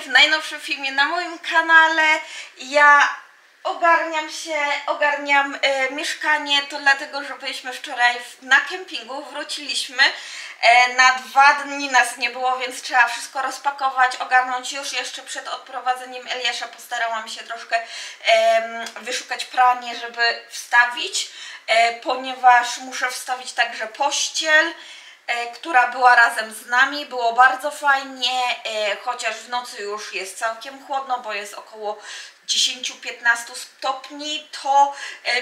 w najnowszym filmie na moim kanale. Ja ogarniam mieszkanie, to dlatego, że byliśmy wczoraj na kempingu, wróciliśmy. Na 2 dni nas nie było, więc trzeba wszystko rozpakować, ogarnąć już jeszcze przed odprowadzeniem Eliasza. Postarałam się troszkę wyszukać pranie, żeby wstawić, ponieważ muszę wstawić także pościel, która była razem z nami. Było bardzo fajnie, chociaż w nocy już jest całkiem chłodno, bo jest około 10-15 stopni, to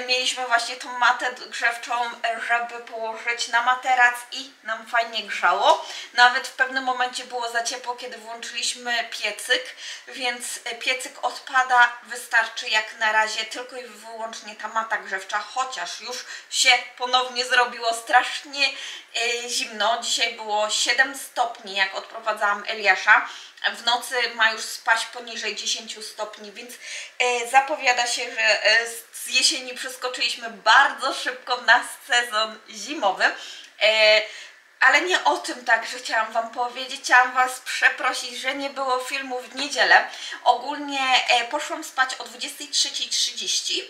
mieliśmy właśnie tą matę grzewczą, żeby położyć na materac i nam fajnie grzało. Nawet w pewnym momencie było za ciepło, kiedy włączyliśmy piecyk, więc piecyk odpada, wystarczy jak na razie tylko i wyłącznie ta mata grzewcza, chociaż już się ponownie zrobiło strasznie zimno. Dzisiaj było 7 stopni, jak odprowadzałam Eliasza. W nocy ma już spaść poniżej 10 stopni, więc zapowiada się, że z jesieni przeskoczyliśmy bardzo szybko na sezon zimowy. Ale nie o tym także chciałam Wam powiedzieć. Chciałam Was przeprosić, że nie było filmu w niedzielę. Ogólnie poszłam spać o 23:30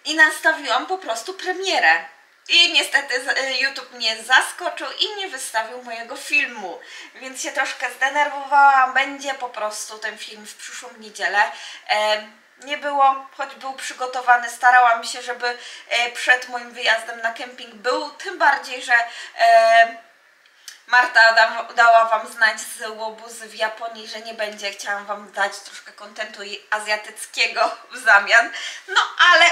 i nastawiłam po prostu premierę. I niestety YouTube mnie zaskoczył i nie wystawił mojego filmu, więc się troszkę zdenerwowałam. Będzie po prostu ten film w przyszłą niedzielę. Nie było, choć był przygotowany. Starałam się, żeby przed moim wyjazdem na kemping był, tym bardziej, że Marta dała Wam znać z łobuzy w Japonii, że nie będzie. Chciałam Wam dać troszkę kontentu azjatyckiego w zamian, no ale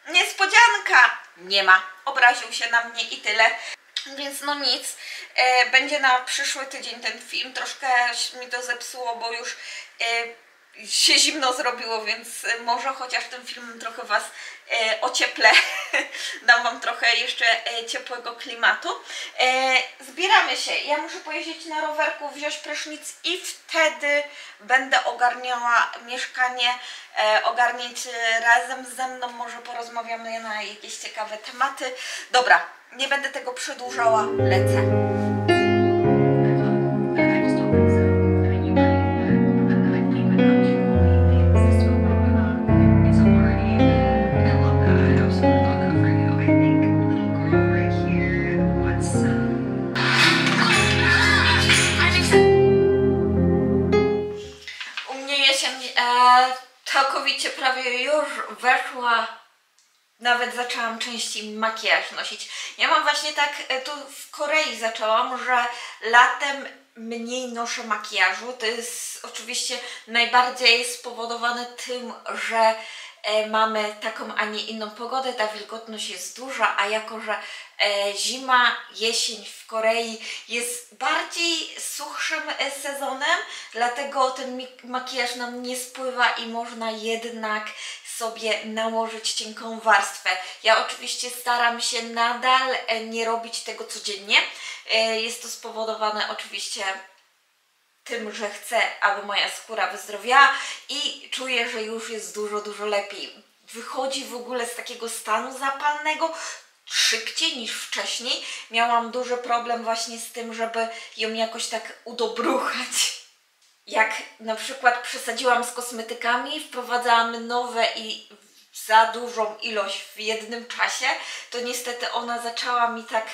niespodzianka! Nie ma. Obraził się na mnie i tyle. Więc no nic. Będzie na przyszły tydzień ten film. Troszkę mi to zepsuło, bo już się zimno zrobiło, więc może chociaż tym filmem trochę Was ocieplę. Dam Wam trochę jeszcze ciepłego klimatu. Zbieramy się. Ja muszę pojeździć na rowerku, wziąć prysznic i wtedy będę ogarniała mieszkanie. Ogarniecie razem ze mną, może porozmawiamy na jakieś ciekawe tematy. Dobra, nie będę tego przedłużała, lecę. Całkowicie prawie już weszła, nawet zaczęłam częściej makijaż nosić. Ja mam właśnie tak, tu w Korei zaczęłam, że latem mniej noszę makijażu. To jest oczywiście najbardziej spowodowane tym, że mamy taką, a nie inną pogodę, ta wilgotność jest duża, a jako, że zima, jesień w Korei jest bardziej suchszym sezonem, dlatego ten makijaż nam nie spływa i można jednak sobie nałożyć cienką warstwę. Ja oczywiście staram się nadal nie robić tego codziennie. Jest to spowodowane oczywiście tym, że chcę, aby moja skóra wyzdrowiała i czuję, że już jest dużo lepiej. Wychodzi w ogóle z takiego stanu zapalnego szybciej niż wcześniej. Miałam duży problem właśnie z tym, żeby ją jakoś tak udobruchać. Jak na przykład przesadziłam z kosmetykami, wprowadzałam nowe i za dużą ilość w jednym czasie, to niestety ona zaczęła mi tak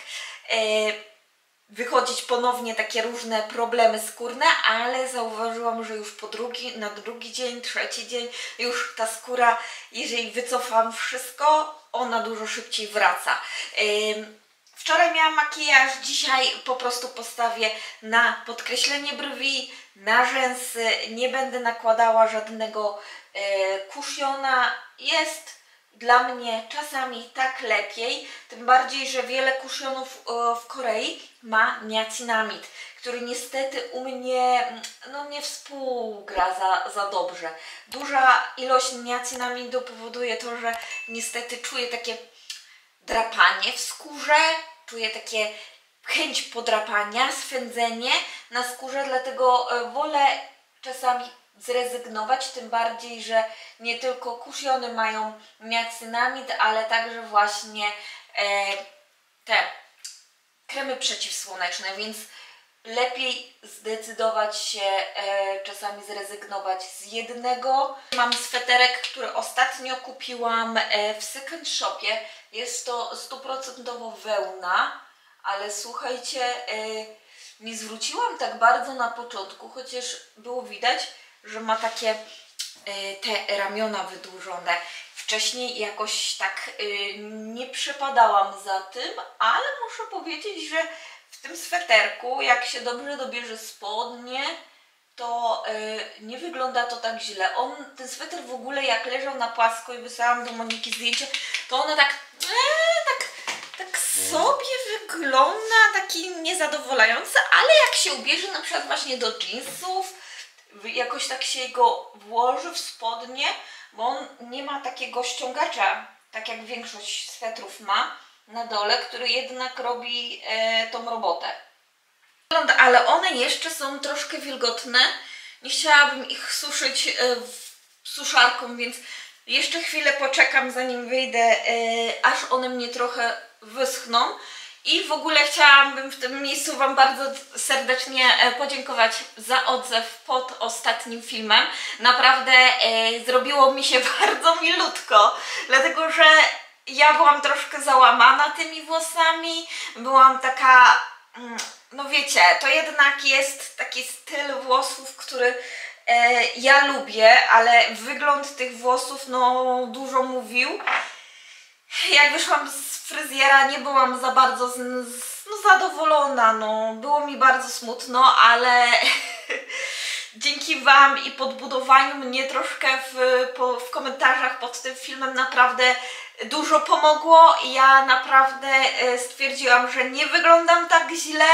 wychodzić ponownie takie różne problemy skórne, ale zauważyłam, że już na drugi dzień, trzeci dzień już ta skóra, jeżeli wycofam wszystko, ona dużo szybciej wraca. Wczoraj miałam makijaż, dzisiaj po prostu postawię na podkreślenie brwi, na rzęsy, nie będę nakładała żadnego kusziona. Jest dla mnie czasami tak lepiej, tym bardziej, że wiele kuszionów w Korei ma niacinamid, który niestety u mnie no, nie współgra za dobrze. Duża ilość niacinamidu powoduje to, że niestety czuję takie drapanie w skórze, czuję takie chęć podrapania, swędzenie na skórze, dlatego wolę czasami zrezygnować, tym bardziej, że nie tylko kushiony mają niacinamid, ale także właśnie te kremy przeciwsłoneczne, więc lepiej zdecydować się czasami zrezygnować z jednego. Mam sweterek, który ostatnio kupiłam w second shopie. Jest to 100% wełna, ale słuchajcie, nie zwróciłam tak bardzo na początku, chociaż było widać, że ma takie te ramiona wydłużone. Wcześniej jakoś tak nie przepadałam za tym, ale muszę powiedzieć, że w tym sweterku, jak się dobrze dobierze spodnie, to nie wygląda to tak źle. Ten sweter w ogóle jak leżał na płasko i wysłałam do Moniki zdjęcie, to ona tak sobie wygląda, taki niezadowalający, ale jak się ubierze na przykład właśnie do jeansów, jakoś tak się go włoży w spodnie, bo on nie ma takiego ściągacza, tak jak większość swetrów ma na dole, który jednak robi tą robotę. Ale one jeszcze są troszkę wilgotne. Nie chciałabym ich suszyć suszarką, więc jeszcze chwilę poczekam, zanim wyjdę, aż one mnie trochę wyschną. I w ogóle chciałabym w tym miejscu Wam bardzo serdecznie podziękować za odzew pod ostatnim filmem. Naprawdę zrobiło mi się bardzo milutko, dlatego że ja byłam troszkę załamana tymi włosami. Byłam taka, no wiecie, to jednak jest taki styl włosów, który ja lubię, ale wygląd tych włosów no dużo mówił. Jak wyszłam z fryzjera, nie byłam za bardzo zadowolona, no było mi bardzo smutno, ale dzięki Wam i podbudowaniu mnie troszkę w komentarzach pod tym filmem naprawdę dużo pomogło i ja naprawdę stwierdziłam, że nie wyglądam tak źle,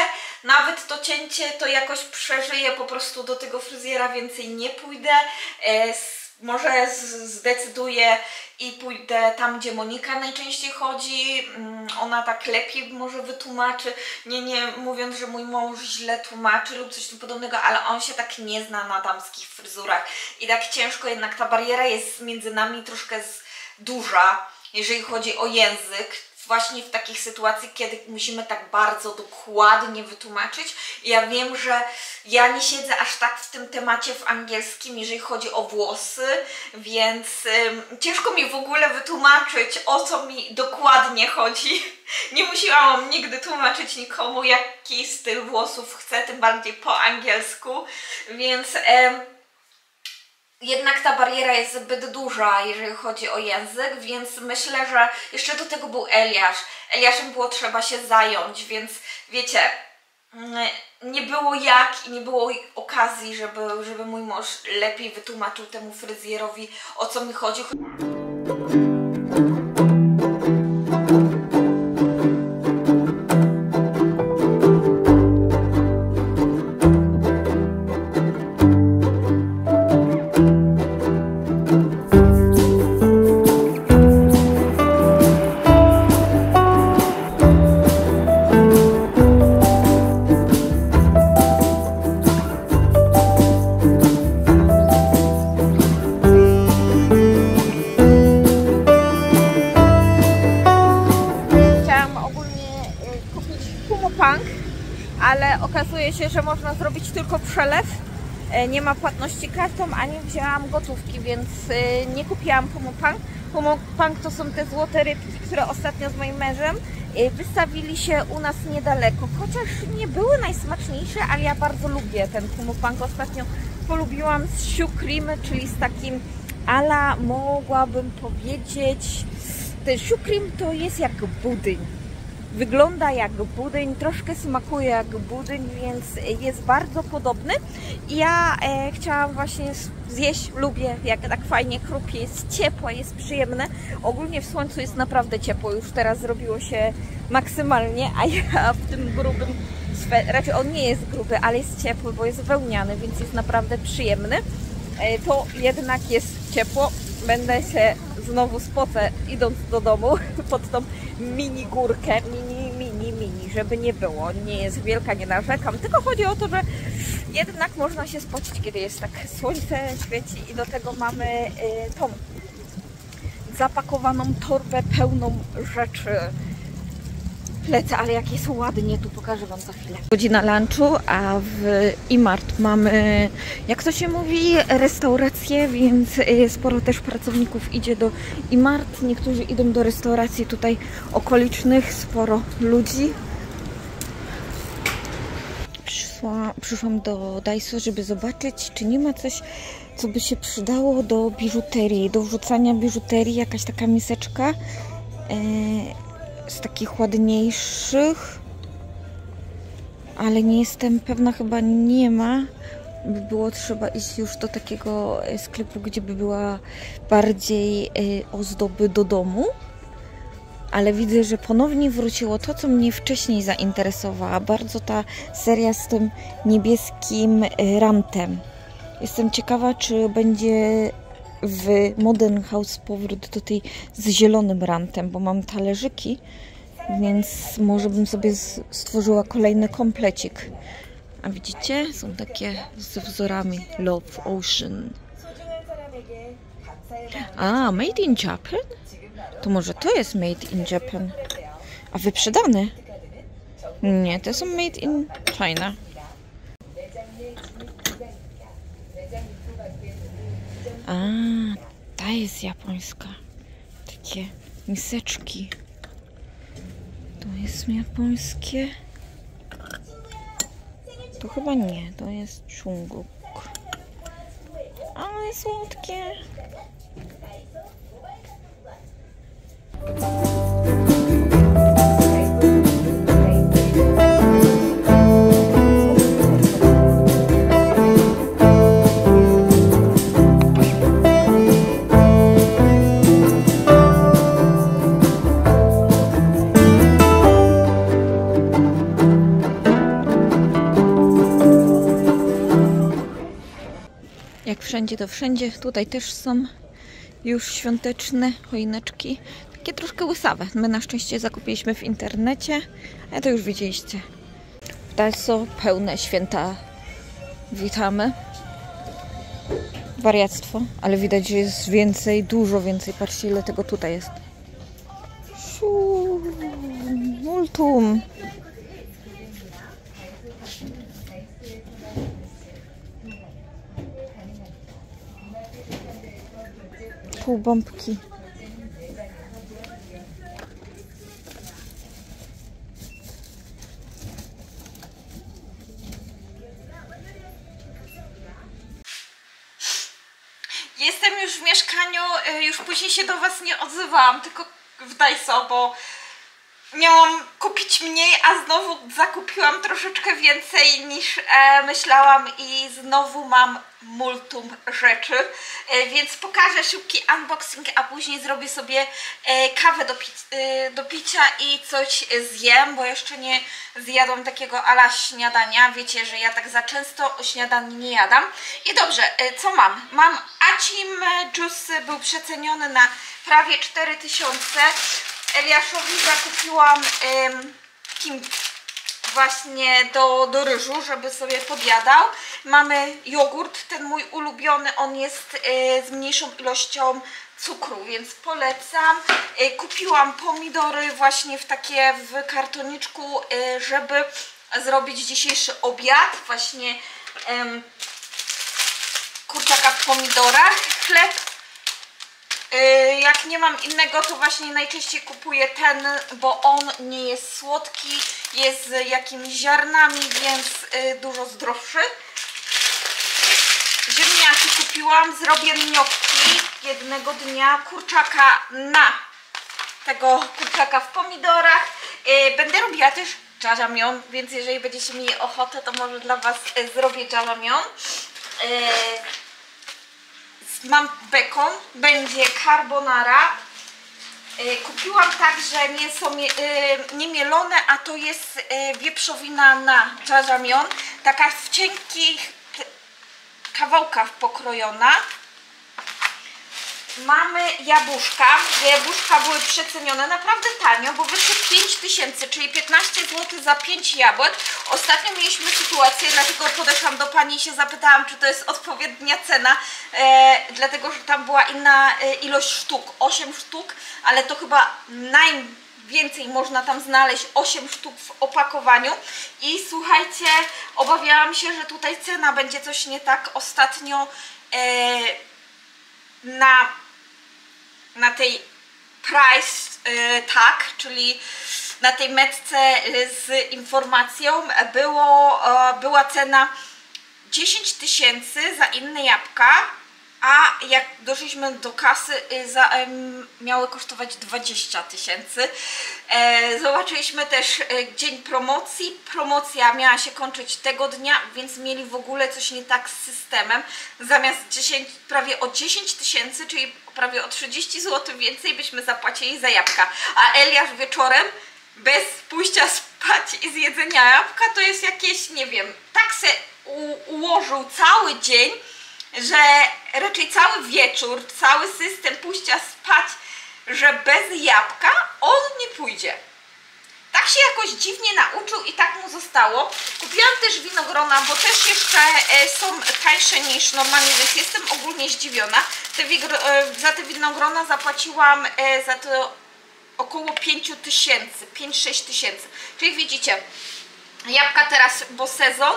nawet to cięcie to jakoś przeżyję, po prostu do tego fryzjera więcej nie pójdę. Może zdecyduję i pójdę tam, gdzie Monika najczęściej chodzi. Ona tak lepiej może wytłumaczy, nie mówiąc, że mój mąż źle tłumaczy lub coś tym podobnego, ale on się tak nie zna na damskich fryzurach i tak ciężko, jednak ta bariera jest między nami troszkę duża, jeżeli chodzi o język. Właśnie w takich sytuacjach, kiedy musimy tak bardzo dokładnie wytłumaczyć. I ja wiem, że ja nie siedzę aż tak w tym temacie w angielskim, jeżeli chodzi o włosy, więc ciężko mi w ogóle wytłumaczyć, o co mi dokładnie chodzi. Nie musiałam nigdy tłumaczyć nikomu, jaki styl włosów chcę, tym bardziej po angielsku, więc jednak ta bariera jest zbyt duża, jeżeli chodzi o język, więc myślę, że jeszcze do tego był Eliasz. Eliaszem było trzeba się zająć, więc wiecie, nie było jak i nie było okazji, żeby mój mąż lepiej wytłumaczył temu fryzjerowi, o co mi chodzi. Ale okazuje się, że można zrobić tylko przelew, nie ma płatności kartą, a nie wzięłam gotówki, więc nie kupiłam Pumupank. Pumupank to są te złote rybki, które ostatnio z moim mężem wystawili się u nas niedaleko, chociaż nie były najsmaczniejsze, ale ja bardzo lubię ten Pumupank. Ostatnio polubiłam z siu cream, czyli z takim ala, mogłabym powiedzieć, ten siu cream to jest jak budyń. Wygląda jak budyń, troszkę smakuje jak budyń, więc jest bardzo podobny. I ja chciałam właśnie zjeść, lubię jak tak fajnie chrupie, jest ciepłe, jest przyjemne. Ogólnie w słońcu jest naprawdę ciepło, już teraz zrobiło się maksymalnie, a ja w tym grubym, raczej on nie jest gruby, ale jest ciepły, bo jest wełniany, więc jest naprawdę przyjemny. To jednak jest ciepło, będę się znowu spocę idąc do domu pod tą mini górkę, mini, żeby nie było, nie jest wielka, nie narzekam, tylko chodzi o to, że jednak można się spocić, kiedy jest tak słońce świeci i do tego mamy tą zapakowaną torbę pełną rzeczy. plecy, ale jakie są ładnie, tu pokażę wam za chwilę. Godzina lunchu, a w Imart mamy, jak to się mówi, restaurację, więc sporo też pracowników idzie do Imart. Niektórzy idą do restauracji tutaj okolicznych, sporo ludzi. Przyszłam do Daiso, żeby zobaczyć, czy nie ma coś, co by się przydało do biżuterii, do wrzucania biżuterii, jakaś taka miseczka z takich ładniejszych, ale nie jestem pewna, chyba nie ma. By było trzeba iść już do takiego sklepu, gdzie by była bardziej ozdoby do domu. Ale widzę, że ponownie wróciło to, co mnie wcześniej zainteresowała. Bardzo ta seria z tym niebieskim rantem. Jestem ciekawa, czy będzie w Modern House powrót do tej z zielonym rantem, bo mam talerzyki, więc może bym sobie stworzyła kolejny komplecik. A widzicie? Są takie z wzorami Love Ocean. A, made in Japan? To może to jest made in Japan. A wyprzedane? Nie, to są made in China. A, ta jest japońska. Takie miseczki. To jest japońskie. To chyba nie, to jest Chunguk. Ale słodkie. Jak wszędzie to wszędzie, tutaj też są już świąteczne choineczki. Takie troszkę łysawe. My na szczęście zakupiliśmy w internecie, a to już widzieliście. W Daiso pełne święta witamy. Wariactwo, ale widać, że jest więcej, dużo więcej. Patrzcie, ile tego tutaj jest. Multum. Półbombki. Jestem już w mieszkaniu, już później się do was nie odzywałam, tylko w Daiso, bo miałam kupić mniej, a znowu zakupiłam troszeczkę więcej niż myślałam i znowu mam multum rzeczy, więc pokażę szybki unboxing, a później zrobię sobie kawę do picia i coś zjem, bo jeszcze nie zjadłam takiego ala śniadania. Wiecie, że ja tak za często o śniadaniu nie jadam. I dobrze, co mam? Mam Acim Juice, był przeceniony na prawie 4000. Eliaszowi zakupiłam właśnie do ryżu, żeby sobie podjadał. Mamy jogurt, ten mój ulubiony, on jest z mniejszą ilością cukru, więc polecam. Kupiłam pomidory właśnie w kartoniczku, żeby zrobić dzisiejszy obiad. Właśnie kurczaka w pomidorach, chleb. Jak nie mam innego, to właśnie najczęściej kupuję ten, bo on nie jest słodki, jest z jakimiś ziarnami, więc dużo zdrowszy. Ziemniaki kupiłam, zrobię gnocchi jednego dnia, kurczaka tego kurczaka w pomidorach. Będę robiła też jajangmyeon, więc jeżeli będziecie mieli ochotę, to może dla was zrobię jajangmyeon. Mam bekon, będzie carbonara. Kupiłam także mięso niemielone, a to jest wieprzowina na jajangmyeon. Taka w cienkich kawałkach pokrojona. Mamy jabłuszka. Jabłuszka były przecenione naprawdę tanio, bo wyszły 5000, czyli 15 zł za 5 jabłek. Ostatnio mieliśmy sytuację, dlatego podeszłam do pani i się zapytałam, czy to jest odpowiednia cena, dlatego że tam była inna ilość sztuk, 8 sztuk, ale to chyba więcej, można tam znaleźć 8 sztuk w opakowaniu. I słuchajcie, obawiałam się, że tutaj cena będzie coś nie tak ostatnio na tej price tag, czyli na tej metce z informacją była cena 10 000 za inne jabłka, a jak doszliśmy do kasy, miały kosztować 20 000. Zobaczyliśmy też dzień promocji. Promocja miała się kończyć tego dnia, więc mieli w ogóle coś nie tak z systemem. Zamiast prawie o 10 000, czyli prawie o 30 zł więcej byśmy zapłacili za jabłka. A Eliasz wieczorem bez pójścia spać i zjedzenia jabłka to jest jakieś, nie wiem, tak se ułożył cały dzień, że raczej cały wieczór, cały system pójścia spać, że bez jabłka on nie pójdzie. Tak się jakoś dziwnie nauczył i tak mu zostało. Kupiłam też winogrona, bo też jeszcze są tańsze niż normalnie, więc jestem ogólnie zdziwiona. Za te winogrona zapłaciłam za to około 5 000, 5-6 tysięcy. Czyli widzicie, jabłka teraz, bo sezon,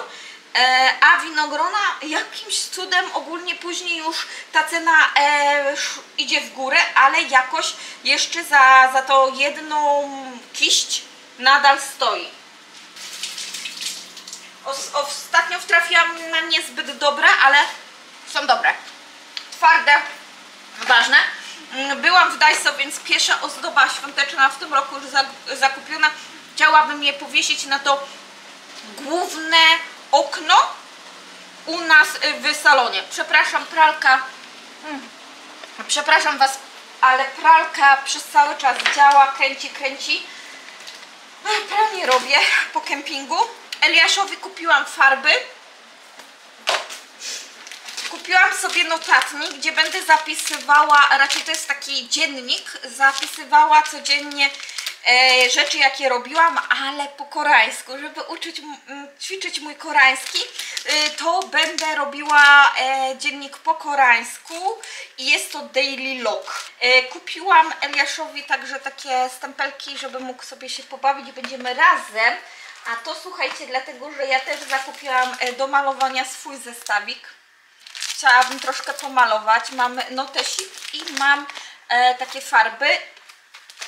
a winogrona jakimś cudem ogólnie później już ta cena idzie w górę, ale jakoś jeszcze za tą jedną kiść nadal stoi. Ostatnio trafiłam na niezbyt dobre, ale są dobre. Twarde, ważne. Byłam w Daiso, więc pierwsza ozdoba świąteczna w tym roku już zakupiona. Chciałabym je powiesić na to główne okno u nas w salonie. Przepraszam, pralka. Przepraszam Was, ale pralka przez cały czas działa, kręci. Pralnie robię po kempingu. Eliaszowi kupiłam farby. Kupiłam sobie notatnik, gdzie będę zapisywała, raczej to jest taki dziennik, zapisywała codziennie rzeczy, jakie robiłam, ale po koreańsku, żeby ćwiczyć mój koreański, to będę robiła dziennik po koreańsku i jest to daily log. Kupiłam Eliaszowi także takie stempelki, żeby mógł sobie się pobawić i będziemy razem. A to słuchajcie, dlatego, że ja też zakupiłam do malowania swój zestawik. Chciałabym troszkę pomalować. Mam notesik i mam takie farby.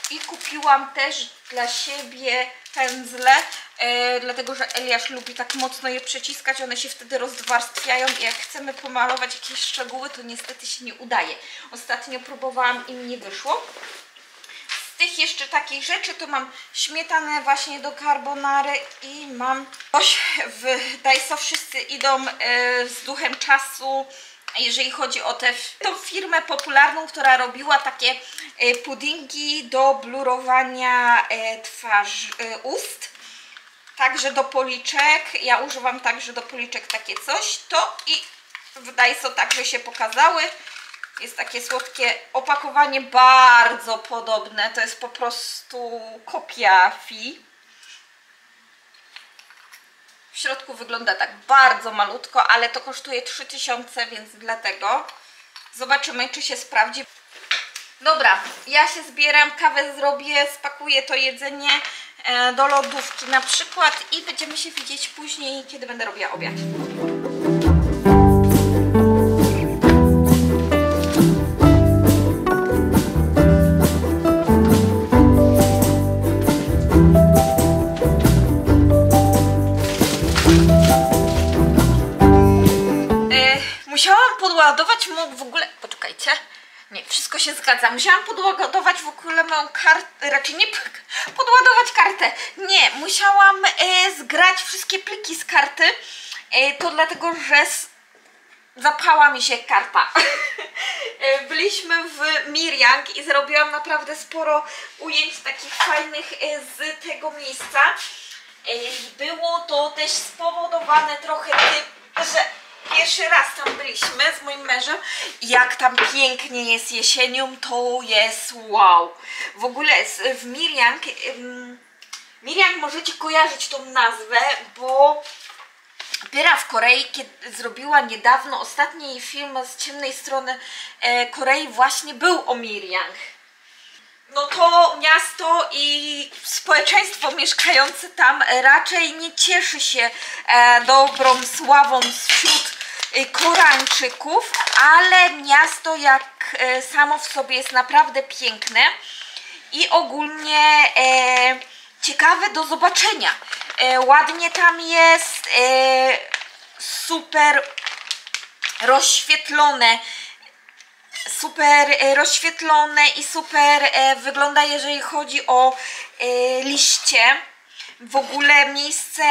I kupiłam też dla siebie pędzle, dlatego że Eliasz lubi tak mocno je przeciskać, one się wtedy rozwarstwiają i jak chcemy pomalować jakieś szczegóły, to niestety się nie udaje. Ostatnio próbowałam i mi nie wyszło. Z tych jeszcze takich rzeczy to mam śmietanę właśnie do carbonary i mam coś w Daiso. Wszyscy idą z duchem czasu, jeżeli chodzi o tą firmę popularną, która robiła takie puddingi do blurowania ust, także do policzek. Ja używam także do policzek takie coś. To i w Daiso także się pokazały. Jest takie słodkie opakowanie, bardzo podobne. To jest po prostu kopia Fi. W środku wygląda tak bardzo malutko, ale to kosztuje 3000, więc dlatego zobaczymy, czy się sprawdzi. Dobra, ja się zbieram, kawę zrobię, spakuję to jedzenie do lodówki na przykład i będziemy się widzieć później, kiedy będę robiła obiad. Musiałam podładować w ogóle, poczekajcie, nie, wszystko się zgadza, musiałam podładować w ogóle moją kartę, raczej nie podładować kartę, nie, musiałam zgrać wszystkie pliki z karty, to dlatego, że zapchała mi się karta. Byliśmy w Miryang i zrobiłam naprawdę sporo ujęć takich fajnych z tego miejsca. Było to też spowodowane trochę tym, że pierwszy raz tam byliśmy z moim mężem i jak tam pięknie jest jesienią, to jest wow. W ogóle w Miryang możecie kojarzyć tą nazwę, bo Pyra w Korei zrobiła niedawno ostatni film z ciemnej strony Korei, właśnie był o Miryang. no to miasto i społeczeństwo mieszkające tam raczej nie cieszy się dobrą sławą wśród Koreańczyków, ale miasto jak samo w sobie jest naprawdę piękne i ogólnie ciekawe do zobaczenia. Ładnie tam jest, super rozświetlone i super wygląda, jeżeli chodzi o liście. W ogóle miejsce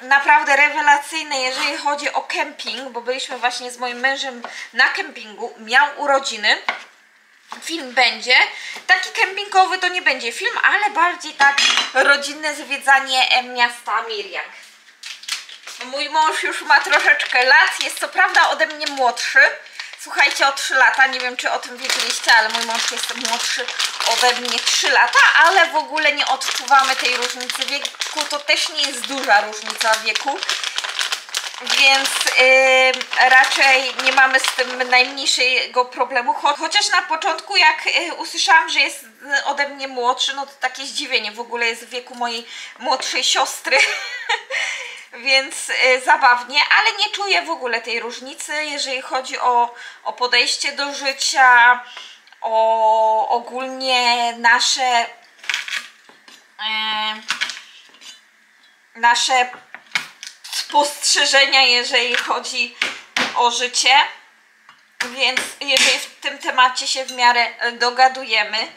naprawdę rewelacyjne, jeżeli chodzi o kemping, bo byliśmy właśnie z moim mężem na kempingu, miał urodziny. Film będzie, taki kempingowy to nie będzie film, ale bardziej tak rodzinne zwiedzanie miasta Miryang. Mój mąż już ma troszeczkę lat, jest co prawda ode mnie młodszy. Słuchajcie, o 3 lata, nie wiem czy o tym wiedzieliście, ale mój mąż jest młodszy ode mnie 3 lata, ale w ogóle nie odczuwamy tej różnicy wieku, to też nie jest duża różnica wieku, więc raczej nie mamy z tym najmniejszego problemu, chociaż na początku jak usłyszałam, że jest ode mnie młodszy, no to takie zdziwienie, w ogóle jest w wieku mojej młodszej siostry. Więc zabawnie, ale nie czuję w ogóle tej różnicy, jeżeli chodzi o podejście do życia, o ogólnie nasze spostrzeżenia, jeżeli chodzi o życie. Więc jeżeli w tym temacie się w miarę dogadujemy,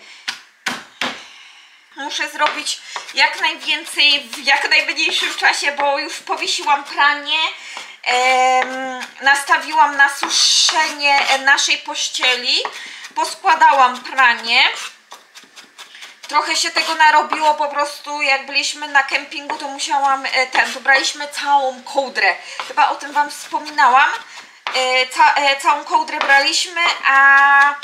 muszę zrobić jak najwięcej w jak najmniejszym czasie, bo już powiesiłam pranie, nastawiłam na suszenie naszej pościeli, poskładałam pranie. Trochę się tego narobiło, po prostu jak byliśmy na kempingu, to musiałam to braliśmy całą kołdrę. Chyba o tym wam wspominałam. Całą kołdrę braliśmy, a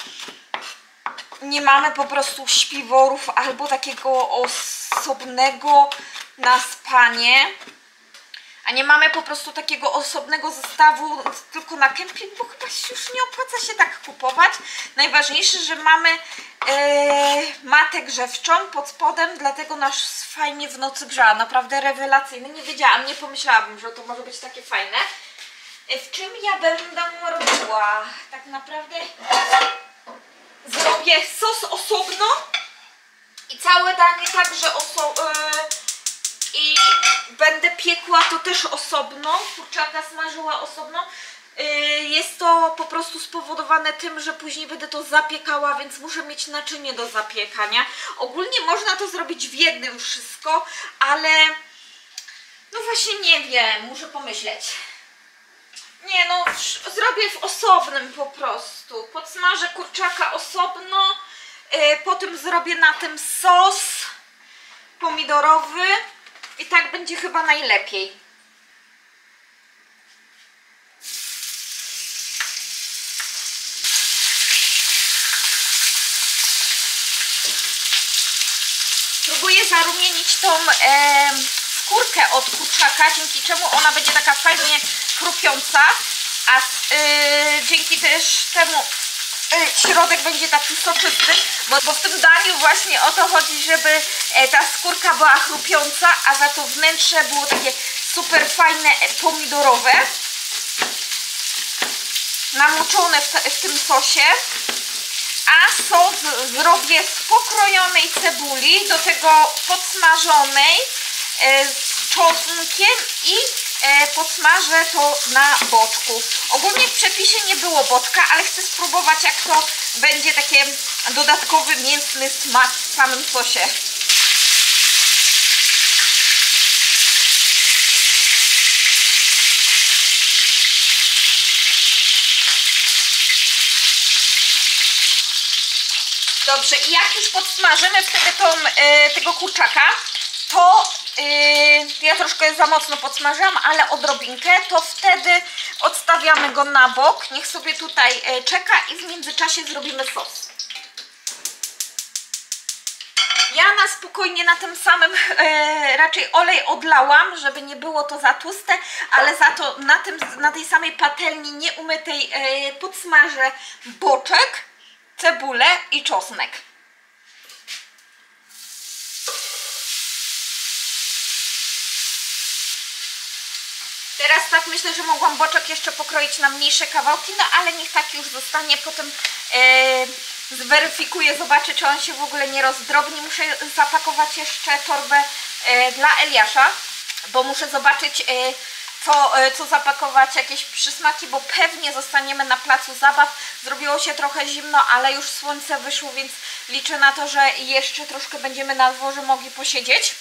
nie mamy po prostu śpiworów albo takiego osobnego na spanie, a nie mamy po prostu takiego osobnego zestawu tylko na kemping, bo chyba już nie opłaca się tak kupować. Najważniejsze, że mamy matę grzewczą pod spodem, dlatego nas fajnie w nocy grzała, naprawdę rewelacyjny. Nie wiedziałam, nie pomyślałabym, że to może być takie fajne. W czym ja będę robiła? Tak naprawdę zrobię sos osobno i całe danie także i będę piekła to też osobno, kurczaka smażyła osobno. Jest to po prostu spowodowane tym, że później będę to zapiekała, więc muszę mieć naczynie do zapiekania. Ogólnie można to zrobić w jednym wszystko, ale no właśnie nie wiem, muszę pomyśleć. Nie no, zrobię w osobnym po prostu. Podsmażę kurczaka osobno, potem zrobię na tym sos pomidorowy i tak będzie chyba najlepiej. Próbuję zarumienić tą skórkę od kurczaka, dzięki czemu ona będzie taka fajnie chrupiąca, a dzięki też temu środek będzie taki soczysty, bo w tym daniu właśnie o to chodzi, żeby ta skórka była chrupiąca, a za to wnętrze było takie super fajne pomidorowe, namoczone w tym sosie. A sos zrobię z pokrojonej cebuli, do tego podsmażonej z czosnkiem i podsmażę to na boczku. Ogólnie w przepisie nie było boczka, ale chcę spróbować, jak to będzie takie dodatkowy mięsny smak w samym sosie. Dobrze, i jak już podsmażymy wtedy tego kurczaka, to ja troszkę za mocno podsmażyłam, ale odrobinkę, to wtedy odstawiamy go na bok, niech sobie tutaj czeka i w międzyczasie zrobimy sos. Ja na spokojnie na tym samym raczej olej odlałam, żeby nie było to za tłuste, ale za to na tej samej patelni nieumytej podsmażę boczek, cebulę i czosnek. Teraz tak myślę, że mogłam boczek jeszcze pokroić na mniejsze kawałki, no ale niech tak już zostanie. Potem zweryfikuję, zobaczę, czy on się w ogóle nie rozdrobni. Muszę zapakować jeszcze torbę dla Eliasza, bo muszę zobaczyć, co zapakować, jakieś przysmaki, bo pewnie zostaniemy na placu zabaw. Zrobiło się trochę zimno, ale już słońce wyszło, więc liczę na to, że jeszcze troszkę będziemy na dworze mogli posiedzieć.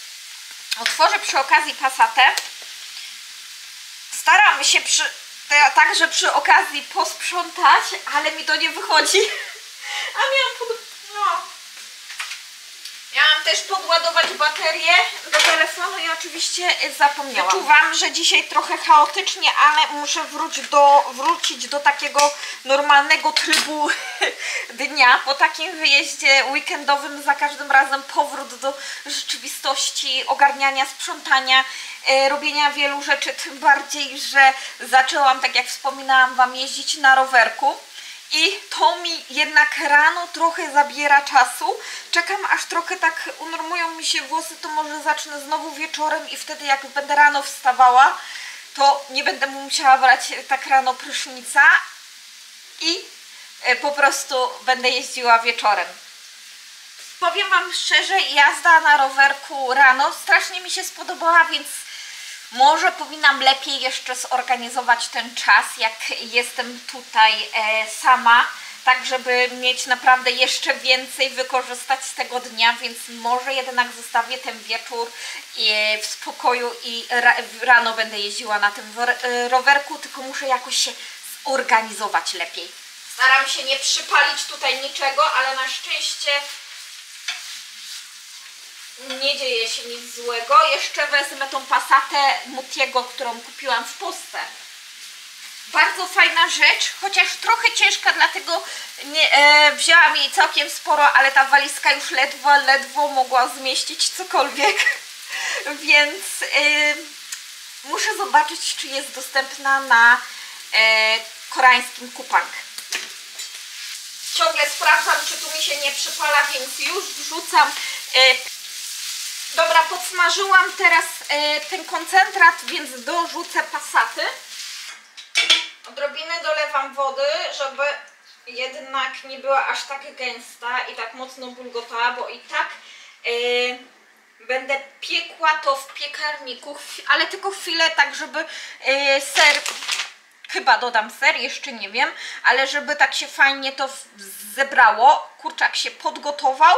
Otworzę przy okazji pasatę. Staram się także przy okazji posprzątać, ale mi to nie wychodzi. A miałam też podładować baterię do telefonu i oczywiście zapomniałam. Czuwam, że dzisiaj trochę chaotycznie, ale muszę wrócić do takiego normalnego trybu dnia. Po takim wyjeździe weekendowym za każdym razem powrót do rzeczywistości, ogarniania, sprzątania, robienia wielu rzeczy, tym bardziej, że zaczęłam, tak jak wspominałam Wam, jeździć na rowerku. I to mi jednak rano trochę zabiera czasu. Czekam, aż trochę tak unormują mi się włosy, to może zacznę znowu wieczorem i wtedy jak będę rano wstawała, to nie będę musiała brać tak rano prysznica i po prostu będę jeździła wieczorem. Powiem Wam szczerze, jazda na rowerku rano strasznie mi się spodobała, więc może powinnam lepiej jeszcze zorganizować ten czas, jak jestem tutaj sama, tak żeby mieć naprawdę jeszcze więcej wykorzystać z tego dnia, więc może jednak zostawię ten wieczór w spokoju i rano będę jeździła na tym rowerku, tylko muszę jakoś się zorganizować lepiej. Staram się nie przypalić tutaj niczego, ale na szczęście nie dzieje się nic złego. Jeszcze wezmę tą Passatę Mutiego, którą kupiłam w Polsce. Bardzo fajna rzecz, chociaż trochę ciężka, dlatego wzięłam jej całkiem sporo, ale ta walizka już ledwo mogła zmieścić cokolwiek. Więc muszę zobaczyć, czy jest dostępna na koreańskim Coupang. Ciągle sprawdzam, czy tu mi się nie przypala, więc już wrzucam. Dobra, podsmażyłam teraz ten koncentrat, więc dorzucę Passaty. Odrobinę dolewam wody, żeby jednak nie była aż tak gęsta i tak mocno bulgotała, bo i tak będę piekła to w piekarniku, ale tylko chwilę, tak żeby ser, chyba dodam ser, jeszcze nie wiem, ale żeby tak się fajnie to zebrało, kurczak się podgotował.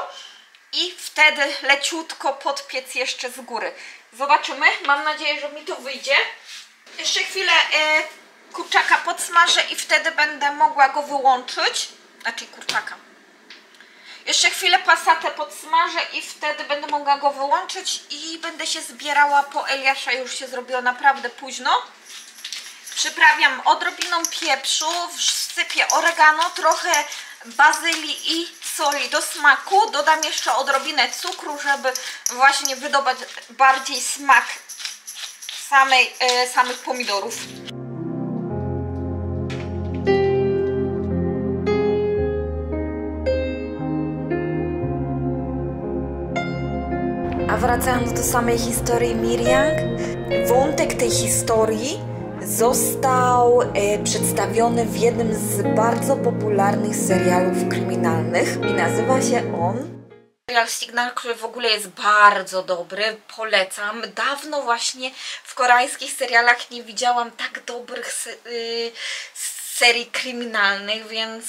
I wtedy leciutko podpiec jeszcze z góry. Zobaczymy. Mam nadzieję, że mi to wyjdzie. Jeszcze chwilę kurczaka podsmażę i wtedy będę mogła go wyłączyć. Znaczy kurczaka. Jeszcze chwilę Passatę podsmażę i wtedy będę mogła go wyłączyć i będę się zbierała po Eliasza. Już się zrobiło naprawdę późno. Przyprawiam odrobiną pieprzu, wsypię oregano, trochę bazylii i soli do smaku. Dodam jeszcze odrobinę cukru, żeby właśnie wydobyć bardziej smak samych pomidorów. A wracając do samej historii Miryang, wątek tej historii został przedstawiony w jednym z bardzo popularnych serialów kryminalnych i nazywa się on Serial Signal, który w ogóle jest bardzo dobry, polecam. Dawno właśnie w koreańskich serialach nie widziałam tak dobrych serii kryminalnych, więc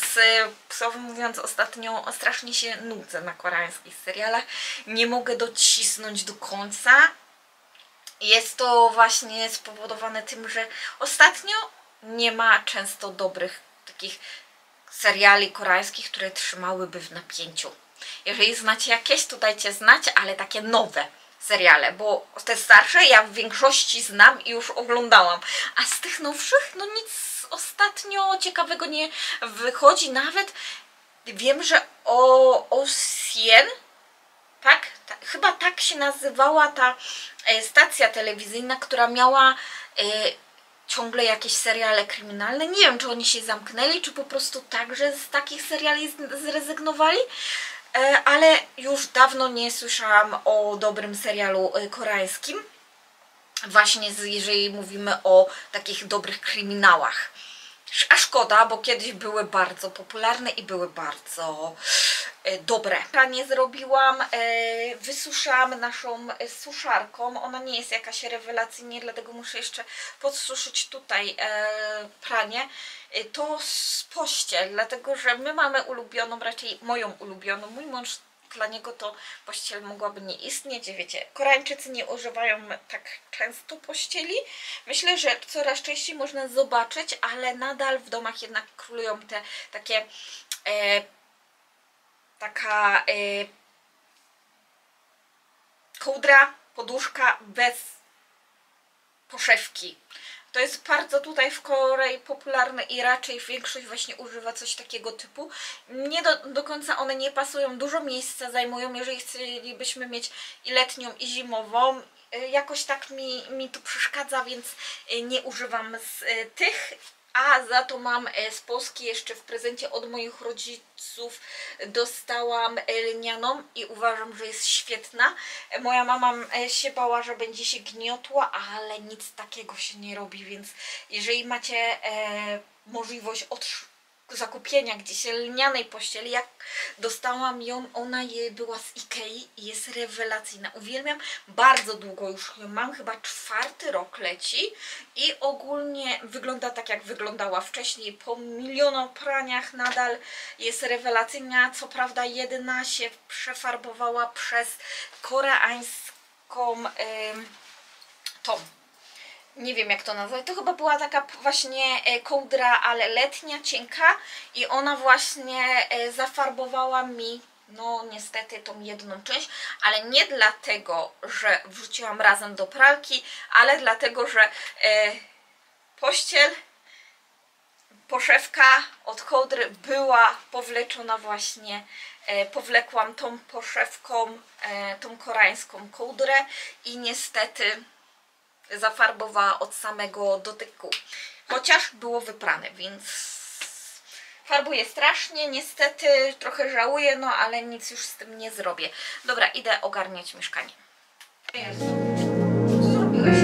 słowo mówiąc ostatnio strasznie się nudzę na koreańskich serialach. Nie mogę docisnąć do końca. Jest to właśnie spowodowane tym, że ostatnio nie ma często dobrych takich seriali koreańskich, które trzymałyby w napięciu. Jeżeli znacie jakieś, to dajcie znać, ale takie nowe seriale, bo te starsze ja w większości znam i już oglądałam, a z tych nowszych no nic ostatnio ciekawego nie wychodzi. Nawet wiem, że Osien, tak? Chyba tak się nazywała ta stacja telewizyjna, która miała ciągle jakieś seriale kryminalne. Nie wiem, czy oni się zamknęli, czy po prostu także z takich seriali zrezygnowali, ale już dawno nie słyszałam o dobrym serialu koreańskim. właśnie jeżeli mówimy o takich dobrych kryminałach. A szkoda, bo kiedyś były bardzo popularne i były bardzo dobre. Pranie zrobiłam, wysuszałam naszą suszarką. Ona nie jest jakaś rewelacyjnie, dlatego muszę jeszcze podsuszyć tutaj pranie. To z pościel, dlatego że my mamy ulubioną, raczej moją ulubioną, mój mąż, dla niego to pościel mogłaby nie istnieć. Wiecie, Koreańczycy nie używają tak często pościeli. Myślę, że coraz częściej można zobaczyć, ale nadal w domach jednak królują te takie kołdra, poduszka bez poszewki. To jest bardzo tutaj w Korei popularne i raczej większość właśnie używa coś takiego typu. Nie do końca one nie pasują, dużo miejsca zajmują, jeżeli chcielibyśmy mieć i letnią i zimową. Jakoś tak mi to przeszkadza, więc nie używam z tych. A za to mam z Polski jeszcze w prezencie od moich rodziców dostałam lnianą i uważam, że jest świetna. Moja mama się bała, że będzie się gniotła, ale nic takiego się nie robi, więc jeżeli macie możliwość zakupienia gdzieś lnianej pościeli, jak dostałam ją, ona była z Ikei i jest rewelacyjna. Uwielbiam, bardzo długo już mam, chyba 4. rok leci i ogólnie wygląda tak, jak wyglądała wcześniej. Po miliono praniach nadal jest rewelacyjna. Co prawda jedna się przefarbowała przez koreańską tą, nie wiem jak to nazwać, to chyba była taka właśnie kołdra, ale letnia, cienka i ona właśnie zafarbowała mi, no niestety, tą jedną część, ale nie dlatego, że wrzuciłam razem do pralki, ale dlatego, że pościel, poszewka od kołdry była powleczona właśnie, powlekłam tą poszewką, tą koreańską kołdrę i niestety zafarbowała od samego dotyku, chociaż było wyprane, więc farbuje strasznie, niestety trochę żałuję, no ale nic już z tym nie zrobię. Dobra, idę ogarniać mieszkanie. Co zrobiłeś?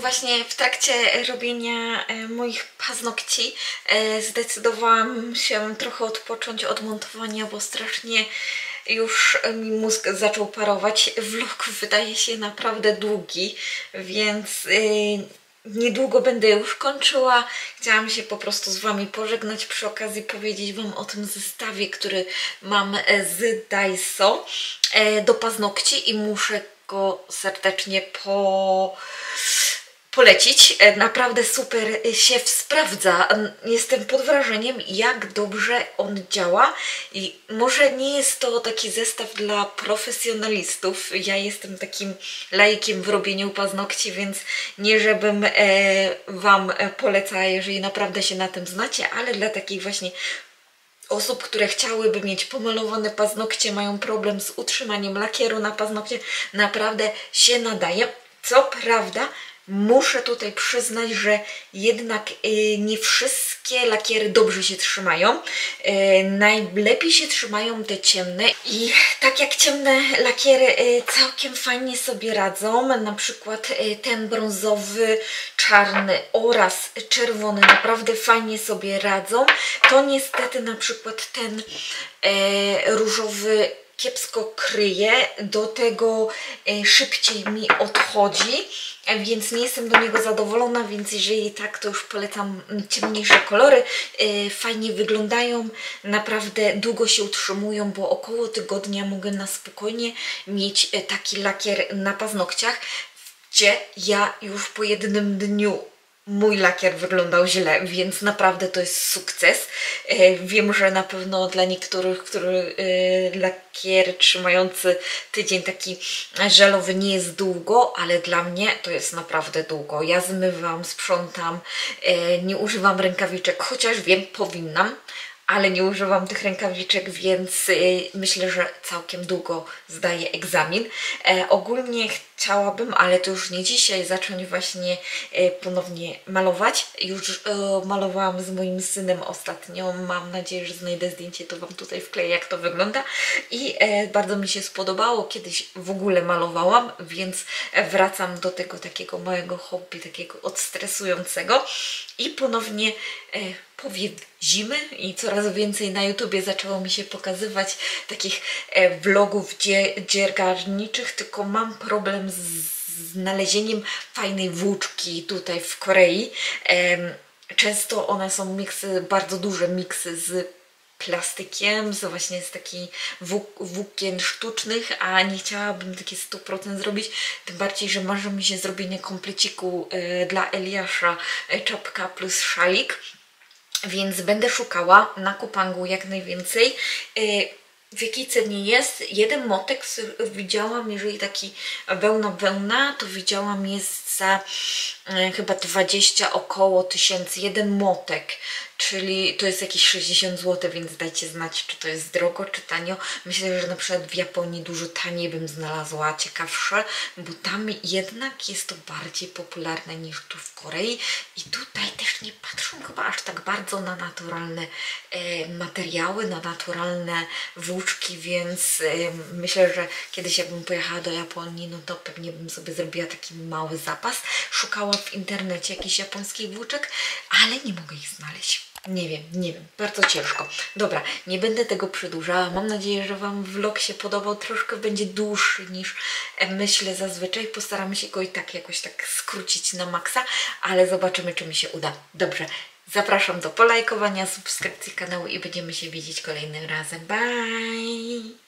Właśnie w trakcie robienia moich paznokci zdecydowałam się trochę odpocząć od montowania, bo strasznie już mi mózg zaczął parować. Vlog wydaje się naprawdę długi, więc niedługo będę już kończyła. Chciałam się po prostu z Wami pożegnać, przy okazji powiedzieć Wam o tym zestawie, który mam z Daiso do paznokci i muszę go serdecznie polecić. Naprawdę super się sprawdza. Jestem pod wrażeniem, jak dobrze on działa i może nie jest to taki zestaw dla profesjonalistów. Ja jestem takim laikiem w robieniu paznokci, więc nie żebym Wam polecała, jeżeli naprawdę się na tym znacie, ale dla takich właśnie osób, które chciałyby mieć pomalowane paznokcie, mają problem z utrzymaniem lakieru na paznokcie, naprawdę się nadaje. Co prawda muszę tutaj przyznać, że jednak nie wszystkie lakiery dobrze się trzymają. Najlepiej się trzymają te ciemne i tak jak ciemne lakiery całkiem fajnie sobie radzą, na przykład ten brązowy, czarny oraz czerwony naprawdę fajnie sobie radzą, to niestety na przykład ten różowy kiepsko kryje, do tego szybciej mi odchodzi, więc nie jestem do niego zadowolona, więc jeżeli tak, to już polecam ciemniejsze kolory. Fajnie wyglądają, naprawdę długo się utrzymują, bo około tygodnia mogę na spokojnie mieć taki lakier na paznokciach, gdzie ja już po jednym dniu mój lakier wyglądał źle, więc naprawdę to jest sukces. Wiem, że na pewno dla niektórych, lakier trzymający tydzień taki żelowy nie jest długo, ale dla mnie to jest naprawdę długo. Ja zmywam, sprzątam, nie używam rękawiczek, chociaż wiem, powinnam, ale nie używam tych rękawiczek, więc myślę, że całkiem długo zdaję egzamin. Ogólnie chciałabym, ale to już nie dzisiaj, zacząć właśnie ponownie malować. Już malowałam z moim synem ostatnio. Mam nadzieję, że znajdę zdjęcie, to Wam tutaj wkleję, jak to wygląda. I bardzo mi się spodobało. Kiedyś w ogóle malowałam, więc wracam do tego takiego małego hobby, takiego odstresującego. I ponownie zimy i coraz więcej na YouTubie zaczęło mi się pokazywać takich vlogów dziergarniczych, tylko mam problem z znalezieniem fajnej włóczki tutaj w Korei. Często one są miksy, bardzo duże miksy z plastykiem, właśnie z takich włókien sztucznych, a nie chciałabym takie 100% zrobić, tym bardziej, że marzy mi się zrobienie kompleciku dla Eliasza, czapka plus szalik. Więc będę szukała na Kupangu jak najwięcej. W jakiej cenie jest? Jeden motek widziałam, jeżeli taki wełna, to widziałam jest za chyba 20 około tysięcy. Jeden motek, czyli to jest jakieś 60 zł, więc dajcie znać, czy to jest drogo, czy tanio. Myślę, że na przykład w Japonii dużo taniej bym znalazła, ciekawsze, bo tam jednak jest to bardziej popularne niż tu w Korei i tutaj też nie patrzą chyba aż tak bardzo na naturalne materiały, na naturalne włóczki, więc myślę, że kiedyś jakbym pojechała do Japonii, no to pewnie bym sobie zrobiła taki mały zapas. Szukałam w internecie jakichś japońskich włóczek, ale nie mogę ich znaleźć. Nie wiem, bardzo ciężko. Dobra, nie będę tego przedłużała. Mam nadzieję, że Wam vlog się podobał. Troszkę będzie dłuższy niż myślę zazwyczaj. Postaramy się go i tak jakoś tak skrócić na maksa, ale zobaczymy, czy mi się uda. Dobrze, zapraszam do polajkowania, subskrypcji kanału i będziemy się widzieć kolejnym razem. Bye!